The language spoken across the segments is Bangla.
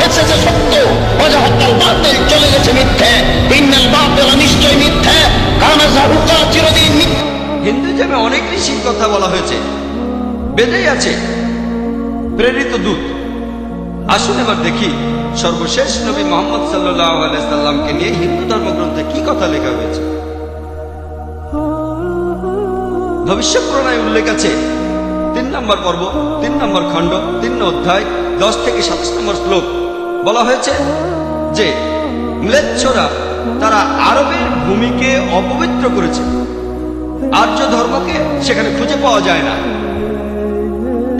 এসেছে সত্য, ওয়াজাহাকাল বাতিল চলে গেছে মিথ্যে। ইন্নাল বাতিল নিশ্চয় মিথ্যে, কানা যাহুকা চিরদিন মিথ্যে। হিন্দুইজমে অনেক ঋষির কথা বলা হয়েছে, বেদেই আছে প্রেরিত দূত। আসুন এবার দেখি সর্বশেষ নবী মুহাম্মদ সাল্লাল্লাহু আলাইহি সাল্লামকে নিয়ে হিন্দু ধর্মগ্রন্থে কি কথা লেখা হয়েছে। ভবিষ্যৎ পুরাণে উল্লেখ আছে 3 নম্বর পর্ব, 3 নম্বর খণ্ড, 3 অধ্যায়, 10 থেকে 27 নম্বর শ্লোক। বলা হয়েছে যে ম্লেচ্ছরা তারা আরবের ভূমিকে অপবিত্র করেছে, আর্য ধর্মকে সেখানে খুঁজে পাওয়া যায় না।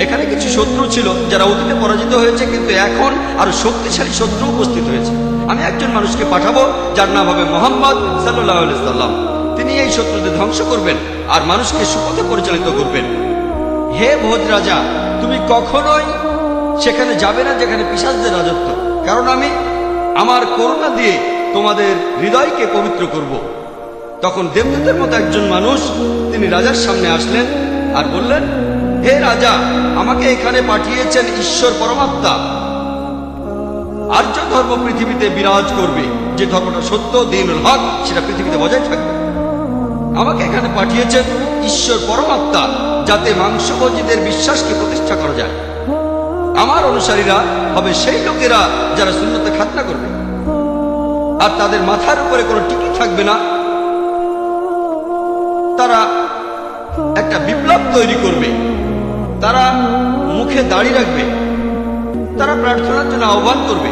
এখানে কিছু শত্রু ছিল যারা অতীতে পরাজিত হয়েছে, কিন্তু এখন আরো শক্তিশালী শত্রু উপস্থিত হয়েছে। আমি একজন মানুষকে পাঠাবো যার নাম হবে মুহাম্মদ সাল্লাল্লাহু আলাইহি সাল্লাম। তিনি এই শত্রুদের ধ্বংস করবেন আর মানুষকে সুপথে পরিচালিত করবেন। হে ভোজ রাজা, তুমি কখনোই সেখানে যাবে না যেখানে পিশাচদের রাজত্ব, কারণ আমি আমার করুণা দিয়ে তোমাদের হৃদয়কে পবিত্র করব। তখন দেবদূতের মতো একজন মানুষ তিনি রাজার সামনে আসলেন আর বললেন, হে রাজা, আমাকে এখানে পাঠিয়েছেন ঈশ্বর পরমাত্মা। আর্য ধর্ম পৃথিবীতে বিরাজ করবে, যে ধর্মটা সত্য, দ্বীনুল হক, সেটা পৃথিবীতে বজায় থাকবে। আমাকে এখানে পাঠিয়েছেন ঈশ্বর পরমাত্মা, যাতে মাংসভোজীদের বিশ্বাসকে প্রতিষ্ঠা করা যায়। আমার অনুসারীরা হবে সেই লোকেরা যারা সুন্নতে খাতনা করবে, আর তাদের মাথার উপরে কোনো টিকি থাকবে না। তারা একটা বিপ্লব তৈরি করবে, তারা মুখে দাড়ি রাখবে, তারা প্রার্থনার জন্য আহ্বান করবে,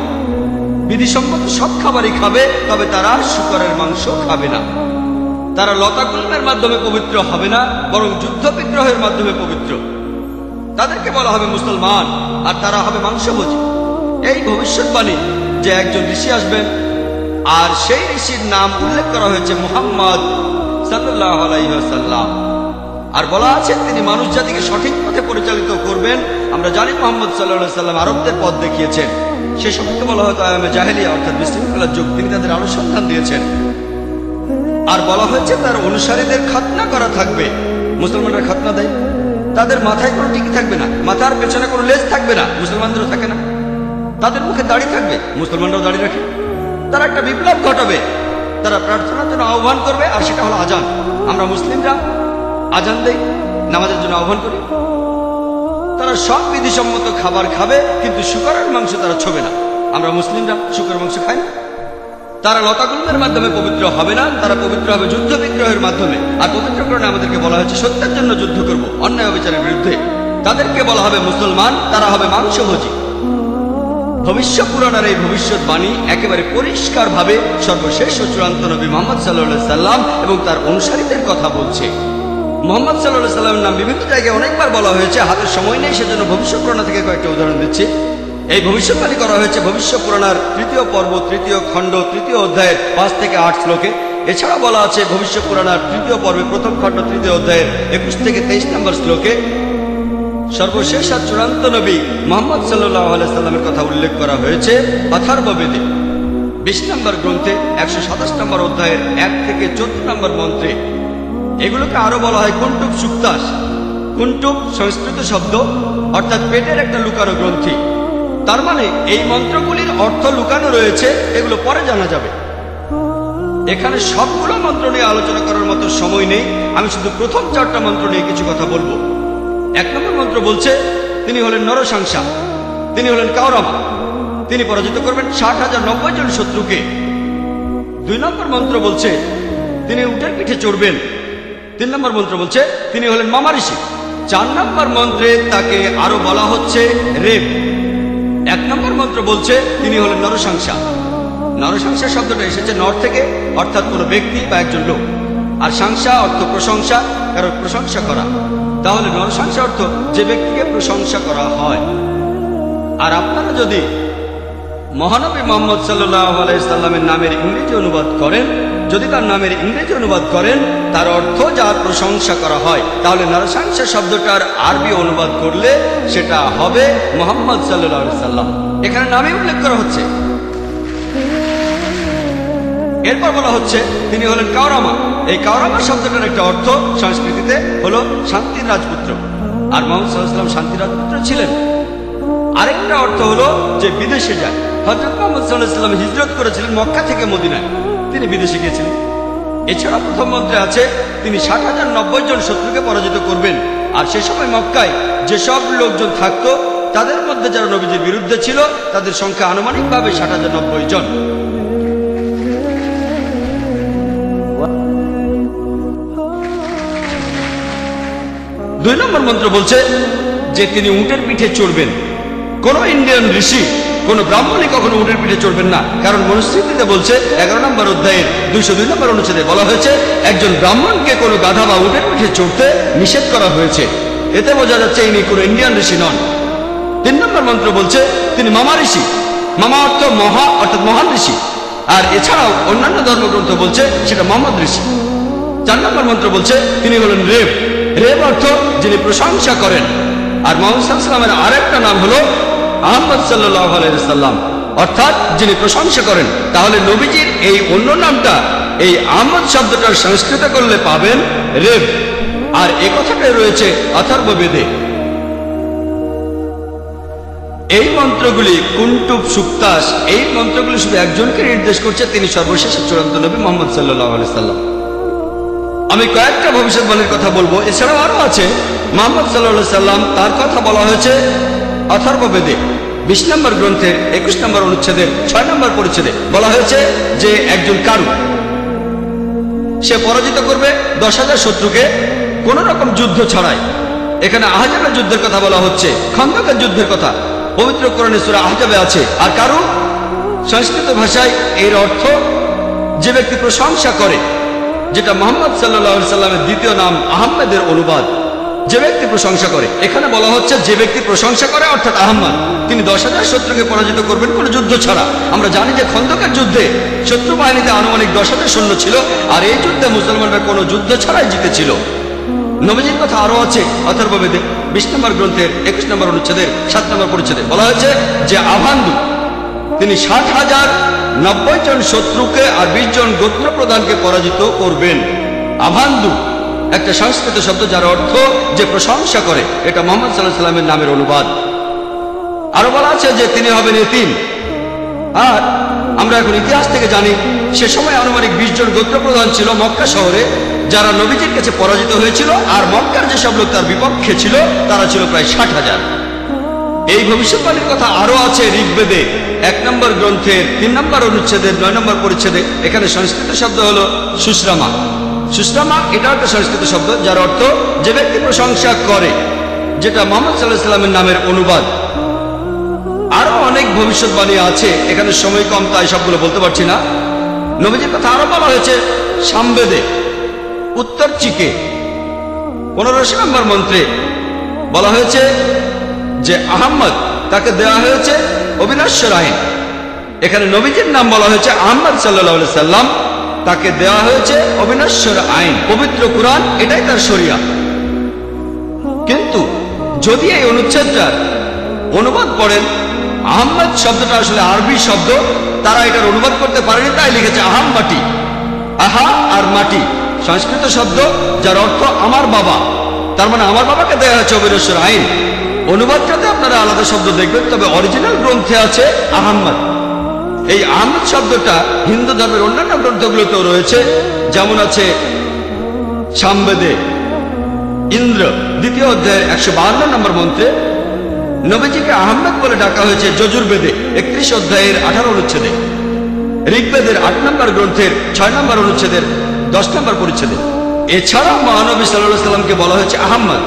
বিধিসম্মত সব খাবারই খাবে, তবে তারা শূকরের মাংস খাবে না। তারা লতাগুল্মের মাধ্যমে পবিত্র হবে না, বরং যুদ্ধ বিগ্রহের মাধ্যমে পবিত্র। তাদেরকে বলা হবে মুসলমান, আর তারা হবে মাংসভোজী। এই ভবিষ্যৎবাণী যে একজন ঋষি আসবেন, আর সেই ঋষির নাম উল্লেখ করা হয়েছে মুহাম্মদ সাল্লাল্লাহু আলাইহি ওয়াসাল্লাম। আর বলা আছে তিনি মানুষ জাতিকে সঠিক পথে পরিচালিত করবেন। আমরা জানি মুহাম্মদ সাল্লাল্লাহু আলাইহি ওয়াসাল্লাম আরবদের পথ দেখিয়েছেন। সে সময়কে বলা হয়তো আয়ামে জাহেলিয়া, অর্থাৎ বিশৃঙ্খলার যুগ। তিনি তাদের অনুসন্ধান দিয়েছেন। আর বলা হয়েছে তার অনুসারীদের খাতনা করা থাকবে। মুসলমানরা খাতনা দেয়, তাদের মাথায় কোনো টিকি থাকবে না, মাথার পেছনে কোনো লেজ থাকবে না, মুসলমানদেরও থাকে না। তাদের মুখে দাড়ি থাকবে, মুসলমানরাও দাড়ি রাখে। তারা একটা বিপ্লব ঘটাবে, তারা প্রার্থনার জন্য আহ্বান করবে, আর সেটা হলো আজান। আমরা মুসলিমরা আজান দেই, নামাজের জন্য আহ্বান করি। তারা সব বিধিসম্মত খাবার খাবে, কিন্তু শূকরের মাংস তারা ছোবে না। আমরা মুসলিমরা শূকরের মাংস খাই না। তারা লতাগুল্মের মাধ্যমে পবিত্র হবে না, তারা পবিত্র হবে যুদ্ধ বিগ্রহের মাধ্যমে। আর পবিত্রকরণে আমাদেরকে বলা হয়েছে সত্যের জন্য যুদ্ধ করব, অন্যায় অবিচারের বিরুদ্ধে। তাদেরকে বলা হবে মুসলমান, তারা হবে মাংসভোজী। ভবিষ্যৎ পুরাণের এই ভবিষ্যৎবাণী একেবারে পরিষ্কার ভাবে সর্বশেষ ও চূড়ান্ত নবী মুহাম্মদ সাল্লাল্লাহু আলাইহি সাল্লাম এবং তার অনুসারীদের কথা বলছে। মুহাম্মদ সাল্লাল্লাহু আলাইহি সাল্লামের নাম বিভিন্ন জায়গায় অনেকবার বলা হয়েছে, হাতে সময় নেই, সেজন্য ভবিষ্যৎ পুরাণ থেকে কয়েকটা উদাহরণ দিচ্ছি। এই ভবিষ্যৎবাণী করা হয়েছে ভবিষ্যৎ পুরাণের 3য় পর্ব, 3য় খণ্ড, 3য় অধ্যায়ের 5 থেকে 8 শ্লোকে। এছাড়া বলা আছে ভবিষ্যৎ পুরাণের 3য় পর্বে 1ম খণ্ড, 3য় অধ্যায়ের 21 থেকে 23 নম্বর শ্লোকে। সর্বশেষ আর চূড়ান্ত নবী মুহাম্মদ সাল্লাল্লাহু আলাইহি সাল্লামের কথা উল্লেখ করা হয়েছে অথর্ববেদে 20 নম্বর গ্রন্থে 127 নম্বর অধ্যায়ের 1 থেকে 14 নম্বর মন্ত্রে। এগুলোকে আরো বলা হয় কুন্টুব সুক্তাস। কুন্টুব সংস্কৃত শব্দ, অর্থাৎ পেটের একটা লুকানো গ্রন্থি। তার মানে এই মন্ত্রগুলির অর্থ লুকানো রয়েছে, এগুলো পরে জানা যাবে। এখানে সবগুলো মন্ত্র নিয়ে আলোচনা করার মতো সময় নেই, আমি শুধু প্রথম 4টা মন্ত্র নিয়ে কিছু কথা বলবো। 1 নম্বর মন্ত্র বলছে তিনি হলেন নরসাংসা, তিনি হলেন কাওরামা, তিনি পরাজিত করবেন 60,090 জন শত্রুকে। 2 নম্বর মন্ত্র বলছে তিনি উটের পিঠে চড়বেন। 3 নম্বর মন্ত্র বলছে তিনি হলেন মামা ঋষি। 4 নম্বর মন্ত্রে তাকে আরো বলা হচ্ছে রেব। 1 নম্বর মন্ত্র বলছে তিনি হলেন নরসাংসা। নরসাংসা শব্দটা এসেছে নর থেকে, অর্থাৎ কোনো ব্যক্তি বা একজন লোক। আর সাংসা অর্থ প্রশংসা, কারণ প্রশংসা করা। তাহলে নরসাংসা অর্থ যে ব্যক্তিকে প্রশংসা করা হয়। আর আপনারা যদি মহানবী মুহাম্মদ সাল্লাল্লাহু আলাইহি সাল্লামের নামের ইংরেজি অনুবাদ করেন, যদি তার নামের ইংরেজি অনুবাদ করেন তার অর্থ যার প্রশংসা করা হয়, তাহলে নরসাংসা শব্দটার আরবি অনুবাদ করলে সেটা হবে মুহাম্মদ সাল্লাল্লাহু আলাইহি সাল্লাম। এখানে নামে উল্লেখ করা হচ্ছে। এরপর বলা হচ্ছে তিনি হলেন কাওরামা। এই কাওরামা শব্দটার একটা অর্থ সংস্কৃতিতে হলো শান্তির রাজপুত্র, আর মুহাম্মদ সাল্লাল্লাহু আলাইহি সাল্লাম শান্তির রাজপুত্র ছিলেন। আরেকটা অর্থ হলো যে বিদেশে যায়, হযরত মুহাম্মদ সাল্লাল্লাহু আলাইহি ওয়াসাল্লাম হিজরত করেছিলেন মক্কা থেকে মদিনায়, তিনি বিদেশে গিয়েছিলেন। এছাড়া প্রথম মন্ত্রে আছে তিনি 60,090 জন শত্রুকে পরাজিত করবেন। আর সে সময় মক্কায় যেসব লোকজন থাকতো তাদের মধ্যে যারা নবীজির বিরুদ্ধে ছিল তাদের সংখ্যা আনুমানিকভাবে 60,090 জন। দুই নম্বর মন্ত্র বলছে যে তিনি উটের পিঠে চড়বেন। কোন ইন্ডিয়ান ঋষি, কোন ব্রাহ্মণই কখনো উটের পিঠে চড়বেন না, কারণ মনুস্মৃতিতে বলছে 11 নম্বর অধ্যায়ের 202 নম্বর অনুচ্ছেদে বলা হয়েছে একজন ব্রাহ্মণকে কোনো গাধা বা উটের পিঠে চড়তে নিষেধ করা হয়েছে। এতে বোঝা যাচ্ছে ইনি কোনো ইন্ডিয়ান ঋষি নন। 3 নম্বর মন্ত্র বলছে তিনি মামা ঋষি। মামা অর্থ মহা, অর্থাৎ মহান ঋষি। আর এছাড়াও অন্যান্য ধর্মগ্রন্থ বলছে সেটা মোহাম্মদ ঋষি। 4 নম্বর মন্ত্র বলছে তিনি হলেন রেব। রেব অর্থ যিনি প্রশংসা করেন। আর মুহাম্মদ সাল্লাল্লাহু আলাইহি ওয়াসাল্লামের আরেকটা নাম হলো আহমদ সাল্লাল্লাহু আলাইহি ওয়াসাল্লাম, অর্থাৎ যিনি প্রশংসা করেন। তাহলে নবীজির এই অন্য নামটা এই আহমদ শব্দটার সংস্কৃত করলে পাবেন রেব। আর এ কথাটাই রয়েছে অথর্ববেদে। এই মন্ত্রগুলি কুন্টুব সুক্তাস, এই মন্ত্রগুলি শুধু একজনকে নির্দেশ করছে, তিনি সর্বশেষ চূড়ান্ত নবী মুহাম্মদ সাল্লাল্লাহু আলাইহি ওয়াসাল্লাম। আমি কয়েকটা ভবিষ্যৎবাণীর কথা বলবো, এছাড়াও আরো আছে। মুহাম্মদ সাল্লাল্লাহু আলাইহি ওয়াসাল্লাম তার কথা বলা হয়েছে অথর্ববেদে 20 নম্বর গ্রন্থের 21 নম্বর অনুচ্ছেদের 6 নম্বর পরিচ্ছেদে বলা হয়েছে যে একজন কারু, সে পরাজিত করবে 10,000 শত্রুকে কোন রকম যুদ্ধ ছাড়াই। এখানে আহজাবের যুদ্ধের কথা বলা হচ্ছে, খন্দকের যুদ্ধের কথা পবিত্র কোরআনে সূরা আহজাবে আছে। আর কারু সংস্কৃত ভাষায় এর অর্থ যে ব্যক্তি প্রশংসা করে, যেটা মুহাম্মদ সাল্লাল্লাহু আলাইহি ওয়াসাল্লামের দ্বিতীয় নাম আহমেদের অনুবাদ। যে ব্যক্তি প্রশংসা করে, এখানে বলা হচ্ছে যে ব্যক্তি প্রশংসা করে অর্থাৎ আহমদ, তিনি 10,000 শত্রুকে পরাজিত করবেন কোনো যুদ্ধ ছাড়া। আমরা জানি যে খন্দকের যুদ্ধে শত্রু বাহিনীতে আনুমানিক 10,000 সৈন্য ছিল, আর এই যুদ্ধে মুসলমানরা কোনো যুদ্ধ ছাড়াই জিতেছিল। নবীজির কথা আরো আছে অথর্ববেদে 20 নম্বর গ্রন্থের 21 নম্বর অনুচ্ছেদের 7 নম্বর পরিচ্ছেদে বলা হয়েছে যে আভান্দু তিনি 60,090 জন শত্রুকে আর 20 জন গোত্র প্রধানকে পরাজিত করবেন। আভান্দু একটা সংস্কৃত শব্দ যার অর্থ যে প্রশংসা করে, এটা মুহাম্মদ সাল্লাল্লাহু আলাইহি ওয়াসাল্লামের নামের অনুবাদ। আরো বলা আছে যে তিনি হবেন এতিম। আর আমরা এখন ইতিহাস থেকে জানি সে সময় আনুমানিক 20 জন গোত্র প্রধান ছিল মক্কা শহরে, যারা নবীজির কাছে পরাজিত হয়েছিল। আর মক্কার যেসব লোক তার বিপক্ষে ছিল তারা ছিল প্রায় 60,000। এই ভবিষ্যৎবাণীর কথা আরো আছে ঋগ্বেদে 1 নম্বর গ্রন্থের 3 নম্বর অনুচ্ছেদের 9 নম্বর পরিচ্ছেদে। এখানে সংস্কৃত শব্দ হলো সুশ্রামা। সুশ্রামা এটা একটা সংস্কৃত শব্দ যার অর্থ যে ব্যক্তি প্রশংসা করে, যেটা মুহাম্মদ সাল্লাল্লাহু আলাইহি ওয়াসাল্লামের নামের অনুবাদ। আরো অনেক ভবিষ্যৎবাণী আছে, এখানে সময় কম তাই সবগুলো বলতে পারছি না। নবীজির কথা আরো বলা হয়েছে সামবেদে উত্তর চিকে 15 নম্বর মন্ত্রে বলা হয়েছে যে আহমদ তাকে দেওয়া হয়েছে অবিনশ্বর আইন। এখানে নবীজির নাম বলা হয়েছে আহমদ সাল্লাল্লাহু আলাইহি ওয়াসাল্লাম, তাকে দেওয়া হয়েছে অবিনশ্বর আইন। পবিত্র কুরআন এটাই তার শরিয়া। কিন্তু যদি এই অনুচ্ছেদটার অনুবাদ পড়েন, আহমদ শব্দটা আসলে আরবি শব্দ, তারা এটার অনুবাদ করতে পারেনি, তাই লিখেছে আহাম মাটি। আহা আর মাটি সংস্কৃত শব্দ যার অর্থ আমার বাবা, তার মানে আমার বাবাকে দেওয়া হয়েছে অবিনশ্বর আইন। অনুবাদটাতে আপনারা আলাদা শব্দ দেখবেন, তবে অরিজিনাল গ্রন্থে আছে আহমদ। এই আহমদ শব্দটা হিন্দু ধর্মের অন্যান্য গ্রন্থগুলোতেও রয়েছে, যেমন আছে সামবেদে ইন্দ্র 2য় অধ্যায়ের 152 নম্বর মন্ত্রে নবীজিকে আহমদ বলে ডাকা হয়েছে যজুর্বেদে 31 অধ্যায়ের 18 অনুচ্ছেদে, ঋগ্বেদের 8 নম্বর গ্রন্থের 6 নম্বর অনুচ্ছেদের 10 নম্বর পরিচ্ছেদে। এছাড়াও মহানবী সাল্লাল্লাহু আলাইহি ওয়াসাল্লামকে বলা হয়েছে আহমদ,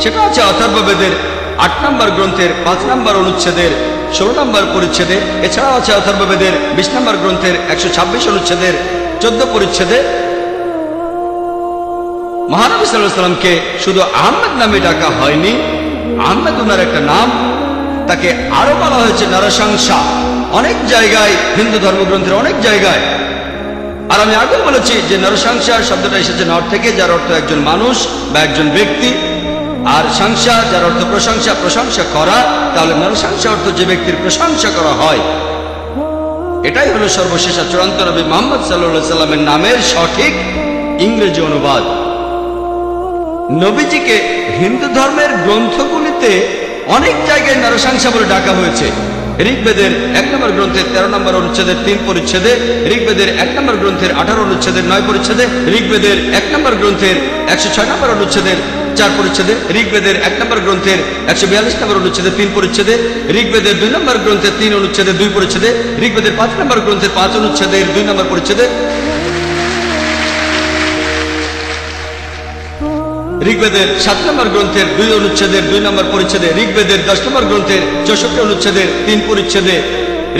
সেটা আছে অথর্ববেদের 8 নম্বর গ্রন্থের 5 নম্বর অনুচ্ছেদের 16 নম্বর পরিচ্ছেদে। এছাড়াও আছে অথর্ববেদের 20 নম্বর গ্রন্থের 126 অনুচ্ছেদের 14 পরিচ্ছেদে। মহানবী সাল্লাল্লাহু আলাইহি ওয়াসাল্লামকে শুধু আহমদ নামে ডাকা হয়নি, আহমদ ওনার একটা নাম, তাকে আরো বলা হয়েছে নরসংসা অনেক জায়গায়, হিন্দু ধর্মগ্রন্থের অনেক জায়গায়। আর আমি আগে বলেছি যে নরসংসা শব্দটা এসেছে নর থেকে, যার অর্থ একজন মানুষ বা একজন ব্যক্তি। আর সংসা যার অর্থ প্রশংসা, প্রশংসা করা। তাহলে নরসংসা অর্থ যে ব্যক্তির প্রশংসা করা হয়। এটাই হলো সর্বশেষ চূড়ান্ত নবী মুহাম্মদ সাল্লাল্লাহু আলাইহি ওয়াসাল্লামের নামের সঠিক ইংরেজি অনুবাদ। নবীজিকে হিন্দু ধর্মের গ্রন্থগুলিতে অনেক জায়গায় নরসংসা বলে ডাকা হয়েছে। ঋগ্বেদের 1 নম্বর গ্রন্থের 13 নম্বর অনুচ্ছেদের 3 পরিচ্ছেদে, ঋগ্বেদের 1 নম্বর গ্রন্থের 18 অনুচ্ছেদের 9 পরিচ্ছেদে, ঋগ্বেদের 1 নম্বর গ্রন্থের 106 নম্বর অনুচ্ছেদের 4 পরিচ্ছেদে, ঋগ্বেদের 1 নম্বর গ্রন্থের 142 নম্বর অনুচ্ছেদে 3 পরিচ্ছেদে, ঋগ্বেদের 2 নম্বর গ্রন্থের 3 অনুচ্ছেদে 2 পরিচ্ছেদে, ঋগ্বেদের 5 নম্বর গ্রন্থের 5 অনুচ্ছেদের 2 নম্বর পরিচ্ছেদে, ঋগ্বেদের 7 নম্বর গ্রন্থের 2 অনুচ্ছেদের 2 নম্বর পরিচ্ছেদে, ঋগ্বেদের 10 নম্বর গ্রন্থের 64 অনুচ্ছেদের 3 পরিচ্ছেদে,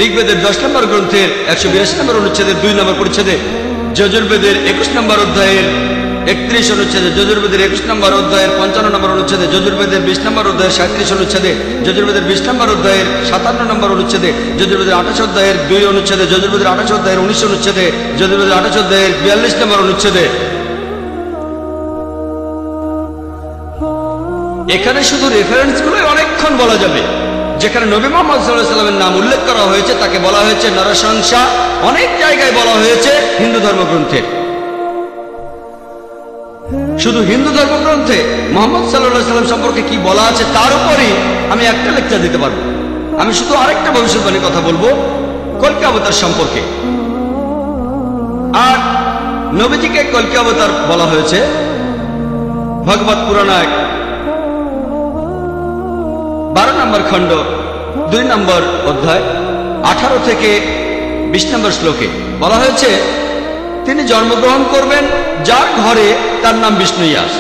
ঋগ্বেদের 10 নম্বর গ্রন্থের 182 নম্বর অনুচ্ছেদের 2 নম্বর পরিচ্ছেদে, যজুর্বেদের 21 নম্বর অধ্যায়ের 31 অনুচ্ছেদে, যজুর্বেদের 21 নম্বর অধ্যায়ের 55 নম্বর অনুচ্ছেদে, যজুর্বেদের 20 নম্বর অধ্যায়ের 37 অনুচ্ছেদে, যজুর্বেদের 20 নম্বর অধ্যায়ের 57 নম্বর অনুচ্ছেদে, যজুর্বেদের 28 অধ্যায়ের 2 অনুচ্ছেদে, যজুর্বেদের 28 অধ্যায়ের 19 অনুচ্ছেদে, যজুর্বেদের 28 অধ্যায়ের 42 নম্বর অনুচ্ছেদে। এখানে শুধু রেফারেন্সগুলোই অনেকক্ষণ বলা যাবে। যেখানে নবী মুহাম্মদ সাল্লাল্লাহু আলাইহি ওয়াসাল্লামের নাম উল্লেখ করা হয়েছে তাকে বলা হয়েছে নরশংসা, অনেক জায়গায় বলা হয়েছে হিন্দু ধর্মগ্রন্থে। শুধু হিন্দু ধর্মগ্রন্থে মুহাম্মদ সাল্লাল্লাহু আলাইহি ওয়াসাল্লাম সম্পর্কে কি বলা আছে তার উপরই আমি একটা লেকচার দিতে পারবো। আমি শুধু আরেকটা ভবিষ্যৎবাণী কথা বলবো কল্কি অবতার সম্পর্কে। আর নবীজিকে কল্কি অবতার বলা হয়েছে ভগবত পুরাণায় 12 নম্বর খণ্ড 2 নম্বর অধ্যায় 18 থেকে 20 নম্বর শ্লোকে বলা হয়েছে তিনি জন্মগ্রহণ করবেন যার ঘরে তার নাম বিষ্ণুইয়াস,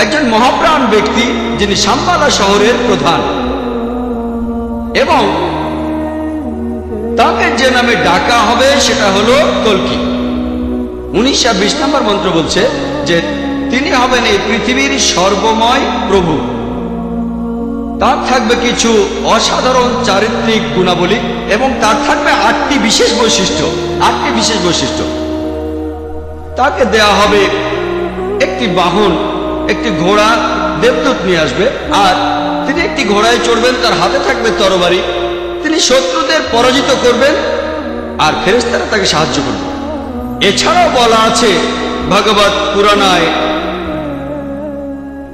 একজন মহাপ্রাণ ব্যক্তি যিনি শাম্বালা শহরের প্রধান, এবং তাকে যে নামে ডাকা হবে সেটা হলো কল্কি। 19 আর 20 নম্বর মন্ত্র বলছে যে তিনি হবেন এই পৃথিবীর সর্বময় প্রভু। তার থাকবে কিছু অসাধারণ চারিত্রিক গুণাবলী এবং তার থাকবে 8টি বিশেষ বৈশিষ্ট্য। 8টি বিশেষ বৈশিষ্ট্য তাকে দেয়া হবে একটি বাহন, একটি ঘোড়া দেবদূত নিয়ে আসবে, আর তিনি একটি ঘোড়ায় চড়বেন, তার হাতে থাকবে তরবারি, তিনি শত্রুদের পরাজিত করবেন আর ফেরেশতারা তাকে সাহায্য করবে। এছাড়াও বলা আছে ভগবত পুরাণায়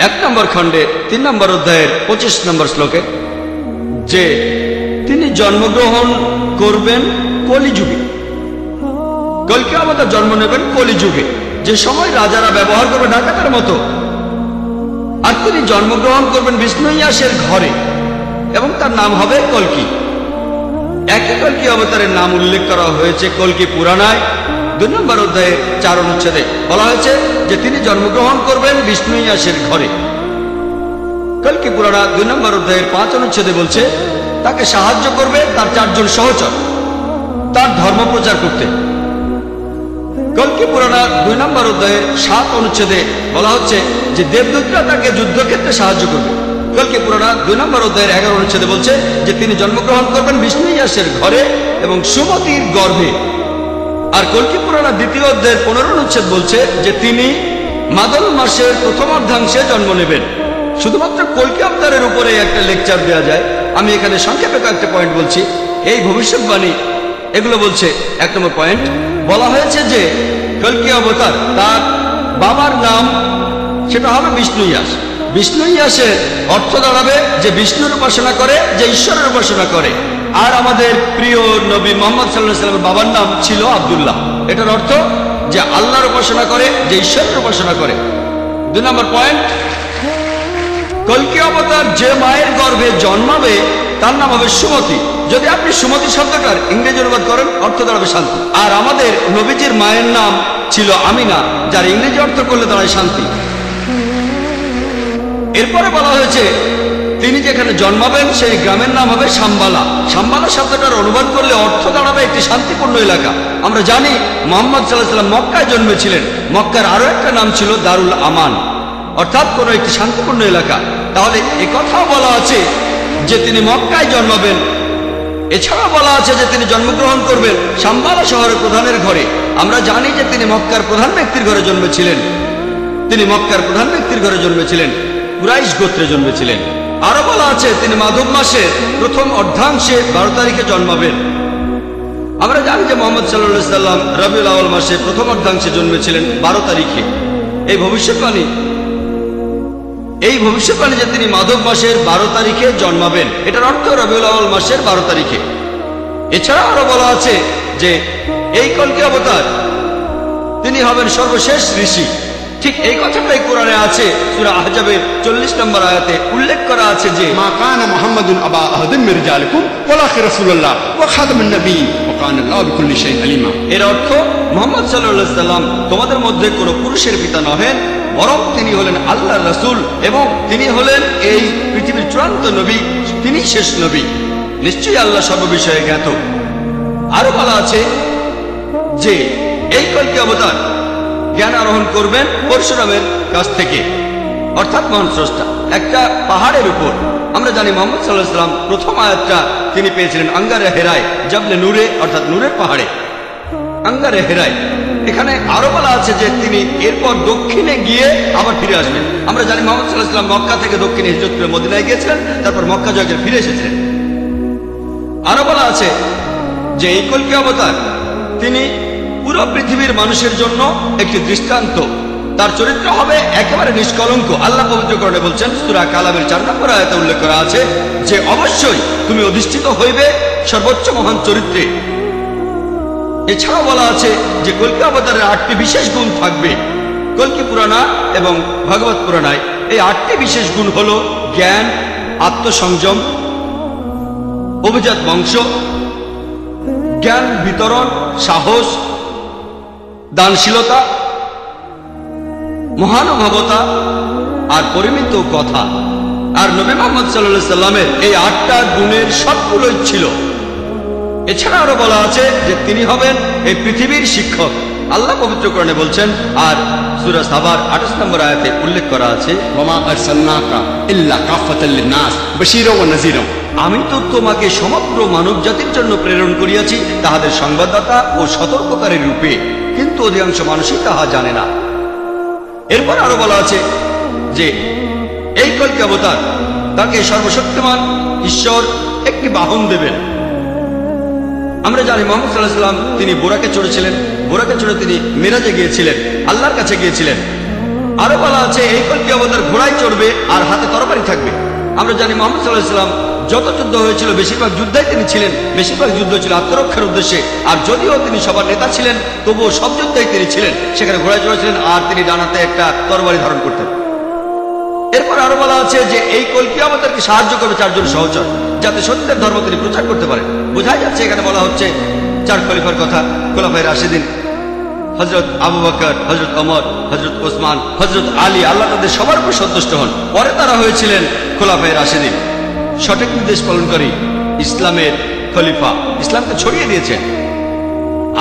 1 নম্বর খণ্ডে 3 নম্বর অধ্যায়ের 25 নম্বর শ্লোকে যে তিনি জন্মগ্রহণ করবেন কলিযুগে। কল্কি অবতার জন্ম নেবেন কলিযুগে, যে সময় রাজারা ব্যবহার করবে ডাকাতের মতো। আর তিনি জন্মগ্রহণ করবেন বিষ্ণুইয়াসের ঘরে এবং তার নাম হবে কল্কি। একই কল্কি অবতারের নাম উল্লেখ করা হয়েছে কল্কি পুরাণায় 2 নম্বর অধ্যায়ের 4 অনুচ্ছেদে বলা হয়েছে যে তিনি জন্মগ্রহণ করবেন বিষ্ণুইয়াসের ঘরে। কল্কি পুরাণা 2 নম্বর অধ্যায়ের 5 অনুচ্ছেদে বলছে তাকে সাহায্য করবে তার 4 জন সহচর তার ধর্ম প্রচার করতে। কল্কি পুরাণা 2 নম্বর অধ্যায়ের 7 অনুচ্ছেদে বলা হচ্ছে যে দেবদূতরা তাকে যুদ্ধক্ষেত্রে সাহায্য করবে। কল্কি পুরাণা 2 নম্বর অধ্যায়ের 11 অনুচ্ছেদে বলছে যে তিনি জন্মগ্রহণ করবেন বিষ্ণুইয়াসের ঘরে এবং সুমতির গর্ভে। আর কল্কি পুরাণা 2য় অধ্যায়ের 15 অনুচ্ছেদ বলছে যে তিনি মাদল মাসের প্রথম অর্ধাংশে জন্ম নেবেন। শুধুমাত্র কল্কি অবতারের উপরে একটা লেকচার দেওয়া যায়। আমি এখানে সংক্ষেপে কয়েকটা পয়েন্ট বলছি। এই ভবিষ্যৎবাণী এগুলো বলছে 1 নম্বর পয়েন্ট, বলা হয়েছে যে কল্কি অবতার তার বাবার নাম সেটা হবে বিষ্ণুইয়াস। বিষ্ণুইয়াসের অর্থ দাঁড়াবে যে বিষ্ণুর উপাসনা করে, যে ঈশ্বরের উপাসনা করে। আর আমাদের প্রিয় নবী মুহাম্মদ সাল্লাল্লাহু আলাইহি ওয়াসাল্লামের বাবার নাম ছিল আব্দুল্লাহ। এটার অর্থ যে আল্লাহর উপাসনা করে, যে ঈশ্বরের উপাসনা করে। 2 নম্বর পয়েন্ট, কল্কি অবতার যে মায়ের গর্ভে জন্মাবে তার নাম হবে সুমতি। যদি আপনি সুমতি শব্দটার ইংরেজি অনুবাদ করেন অর্থ দাঁড়াবে শান্তি। আর আমাদের নবীজির মায়ের নাম ছিল আমিনা, যার ইংরেজি অর্থ করলে দাঁড়ায় শান্তি। এরপরে বলা হয়েছে তিনি যেখানে জন্মাবেন সেই গ্রামের নাম হবে শাম্বালা। শাম্বালা শব্দটার অনুবাদ করলে অর্থ দাঁড়াবে একটি শান্তিপূর্ণ এলাকা। আমরা জানি মুহাম্মদ সাল্লাল্লাহু আলাইহি ওয়াসাল্লাম মক্কায় জন্মেছিলেন। মক্কার আরো একটা নাম ছিল দারুল আমান, অর্থাৎ কোনো একটি শান্তিপূর্ণ এলাকা। তাহলে একথাও বলা আছে যে তিনি মক্কায় জন্মাবেন। এছাড়াও বলা আছে যে তিনি জন্মগ্রহণ করবেন শাম্বালা শহরের প্রধানের ঘরে। আমরা জানি যে তিনি মক্কার প্রধান ব্যক্তির ঘরে জন্মেছিলেন। তিনি মক্কার প্রধান ব্যক্তির ঘরে জন্মেছিলেন, কুরাইশ গোত্রে জন্মেছিলেন। আরো বলা আছে তিনি মাধব মাসের প্রথম অর্ধাংশে 12 তারিখে জন্মাবেন। আমরা জানি যে মুহাম্মদ সাল্লাল্লাহু আলাইহি ওয়াসাল্লাম রবিউল আউয়াল মাসে প্রথম অর্ধাংশে জন্মেছিলেন 12 তারিখে। এই ভবিষ্যৎবাণী এই ভবিষ্যৎবাণী যে তিনি মাধব মাসের 12 তারিখে জন্মাবেন, এটার অর্থ রবিউল আউয়াল মাসের 12 তারিখে। এছাড়া আরো বলা আছে যে এই কলকি অবতার তিনি হবেন সর্বশেষ ঋষি। ঠিক এই কথাটাই কোরআনে আছে। সূরা আহজাবের 40 নম্বর আয়াতে উল্লেখ করা আছে যে মা কানা মুহাম্মাদুন আবা আহাদিন মির রিজালিকুম ওয়ালাকিন রাসূলুল্লাহ ওয়া খাতামুন নবী ওয়া কানা আল্লাহু বিকুল্লি শাইইন আলিমা। এর অর্থ মুহাম্মদ সাল্লাল্লাহু আলাইহি সাল্লাম তোমাদের মধ্যে কোনো পুরুষের পিতা নহেন, বরং তিনি হলেন আল্লাহর রাসূল এবং তিনি হলেন এই পৃথিবীর চূড়ান্ত নবী, তিনি শেষ নবী। নিশ্চয়ই আল্লাহ সর্ববিষয়ে জ্ঞাত। আরো বলা আছে যে এই কলকি অবতার জ্ঞান আরোহণ করবেন পরশুরামের কাছ থেকে, অর্থাৎ মহান স্রষ্টা, একটা পাহাড়ের উপর। আমরা জানি মুহাম্মদ সাল্লাল্লাহু আলাইহি সাল্লাম প্রথম আয়াতটা তিনি পেয়েছিলেন আঙ্গারে হেরায়, জাবলে নূরে, অর্থাৎ নূরের পাহাড়ে, আঙ্গারে হেরায়। এখানে আরো বলা আছে যে তিনি এরপর দক্ষিণে গিয়ে আবার ফিরে আসবেন। আমরা জানি মুহাম্মদ সাল্লাল্লাহু আলাইহি সাল্লাম মক্কা থেকে দক্ষিণে হিজরত করে মদিনায় গিয়েছিলেন, তারপর মক্কা জয় করে ফিরে এসেছিলেন। আরো বলা আছে যে এই কলকি অবতার তিনি পুরো পৃথিবীর মানুষের জন্য একটি দৃষ্টান্ত। তার চরিত্র হবে একেবারে নিষ্কলঙ্ক। আল্লাহ পবিত্রকরণে বলছেন, সূরা কালামের 4 নম্বর আয়াতে উল্লেখ করা আছে যে অবশ্যই তুমি অধিষ্ঠিত হইবে সর্বোচ্চ মহান চরিত্রে। এছাড়াও বলা আছে যে কলকি অবতারের 8টি বিশেষ গুণ থাকবে। কলকি পুরাণা এবং ভাগবত পুরাণায় এই 8টি বিশেষ গুণ হলো জ্ঞান, আত্মসংযম, অভিজাত বংশ, জ্ঞান বিতরণ, সাহস, দানশীলতা, মহানুভবতা আর পরিমিত কথা। আর নবী মুহাম্মদ সাল্লাল্লাহু আলাইহি সাল্লামের এই 8টা গুণের সবগুলোই ছিল। এছাড়া আরো বলা আছে যে তিনি হবেন এই পৃথিবীর শিক্ষক। আল্লাহ পবিত্রকরণে বলছেন, আর সূরা সাবার 28 নম্বর আয়াতে উল্লেখ করা আছে, ওয়া মা আরসালনাকা ইল্লা কাফাতাল লিন-নাস বাশীরা ওয়া নাযীরা। আমি তো তোমাকে সমগ্র মানব জাতির জন্য প্রেরণ করিয়াছি তাহাদের সংবাদদাতা ও সতর্ককারী রূপে, কিন্তু অধিকাংশ মানুষই তাহা জানে না। এরপর আরো বলা আছে যে এই কলকি অবতার তাকে সর্বশক্তিমান ঈশ্বর একটি বাহন দেবেন। আমরা জানি মুহাম্মদ সাল্লাল্লাহু আলাইহি সাল্লাম তিনি বোরাকে চড়েছিলেন, বোরাকে চড়ে তিনি মিরাজে গিয়েছিলেন, আল্লাহর কাছে গিয়েছিলেন। আরো বলা আছে এই কলকি অবতার ঘোড়ায় চড়বে আর হাতে তরবারি থাকবে। আমরা জানি মুহাম্মদ সাল্লাল্লাহু আলাইহি সাল্লাম যত যুদ্ধ হয়েছিল বেশিরভাগ যুদ্ধে তিনি ছিলেন, বেশিরভাগ যুদ্ধ ছিল আত্মরক্ষার উদ্দেশ্যে। আর যদিও তিনি সবার নেতা ছিলেন, তবুও সব যুদ্ধেই তিনি ছিলেন, সেখানে ঘোড়ায় চড়েছিলেন আর তিনি ডানাতে একটা তরবারি ধারণ করতেন। এরপর আরো বলা আছে যে এই কলকি অবতারকে সাহায্য করবে 4 জন সহচর, যাতে সত্যের ধর্ম তিনি প্রচার করতে পারেন। বোঝাই যাচ্ছে এখানে বলা হচ্ছে 4 খলিফার কথা, খোলাফায়ে রাশিদিন, হযরত আবু বকর, হযরত ওমর, হযরত ওসমান, হযরত আলী, আল্লাহ তাদের সবার উপর সন্তুষ্ট হন। পরে তারা হয়েছিলেন খোলাফায়ে রাশিদিন, সঠিক নির্দেশ পালনকারী, ইসলামের খলিফা, ইসলামকে ছড়িয়ে দিয়েছেন।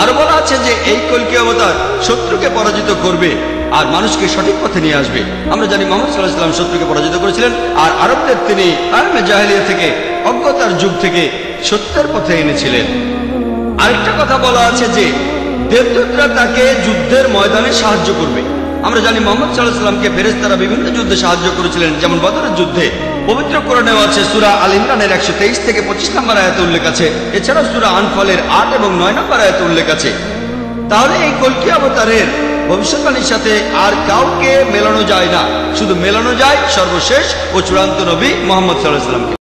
আরো বলা আছে যে এই কলকি অবতার শত্রুকে পরাজিত করবে আর মানুষকে সঠিক পথে নিয়ে আসবে। আমরা জানি মুহাম্মদ সাল্লাল্লাহু আলাইহি সাল্লাম শত্রুকে পরাজিত করেছিলেন আর আরবদের তিনি আলমে জাহেলিয়া থেকে, অজ্ঞতার যুগ থেকে সত্যের পথে এনেছিলেন। আরেকটা কথা বলা আছে যে দেবদূতরা তাকে যুদ্ধের ময়দানে সাহায্য করবে। আমরা জানি মুহাম্মদ সাল্লাল্লাহু আলাইহি সাল্লামকে ফেরেশতারা বিভিন্ন যুদ্ধে সাহায্য করেছিলেন, যেমন বদরের যুদ্ধে। পবিত্র কোরআনেও আছে, সূরা আল ইমরানের 123 থেকে 25 নম্বর আয়াতে উল্লেখ আছে। এছাড়াও সূরা আনফালের 8 এবং 9 নম্বর আয়াতে উল্লেখ আছে। তাহলে এই কলকি অবতারের ভবিষ্যৎবাণীর সাথে আর কাউকে মেলানো যায় না, শুধু মেলানো যায় সর্বশেষ ও চূড়ান্ত নবী মুহাম্মদ সাল্লাল্লাহু আলাইহি সাল্লামকে।